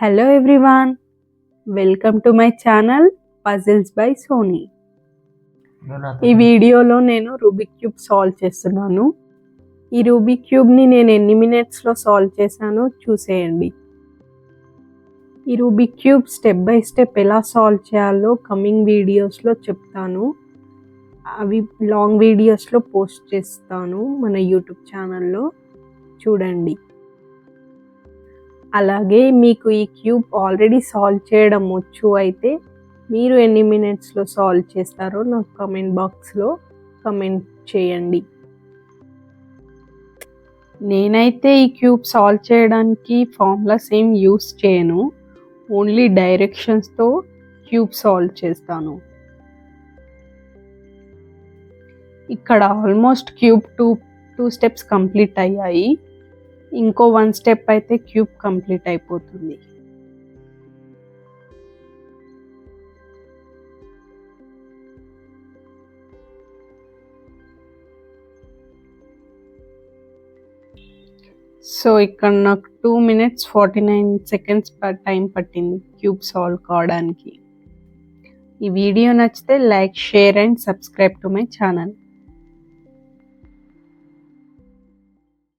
Hello everyone, welcome to my channel Puzzles by Sony. ఈ వీడియోలో నేను రూబిక్ క్యూబ్ సాల్వ్ చేస్తున్నాను. ఈ రూబిక్ క్యూబ్ని నేను ఎన్ని మినిట్స్లో సాల్వ్ చేశానో చూసేయండి. ఈ Rubik cube step by step ఎలా సాల్వ్ చేయాలో కమింగ్ వీడియోస్లో చెప్తాను. అవి లాంగ్ వీడియోస్లో పోస్ట్ చేస్తాను మన యూట్యూబ్ ఛానల్లో, చూడండి. అలాగే మీకు ఈ క్యూబ్ ఆల్రెడీ సాల్వ్ చేయడం వచ్చు అయితే మీరు ఎన్ని మినిట్స్లో సాల్వ్ చేస్తారో నాకు కమెంట్ బాక్స్లో కమెంట్ చేయండి. నేనైతే ఈ క్యూబ్ సాల్వ్ చేయడానికి ఫార్ములాస్ ఏం యూస్ చేయను, ఓన్లీ డైరెక్షన్స్తో క్యూబ్ సాల్వ్ చేస్తాను. ఇక్కడ almost cube two steps complete అయ్యాయి. ఇంకో 1 స్టెప్ అయితే క్యూబ్ కంప్లీట్ అయిపోతుంది. సో ఇక్కడ నాకు 2 minutes 49 seconds టైం పట్టింది క్యూబ్ సాల్వ్ కావడానికి. ఈ వీడియో నచ్చితే like, share and subscribe to my channel.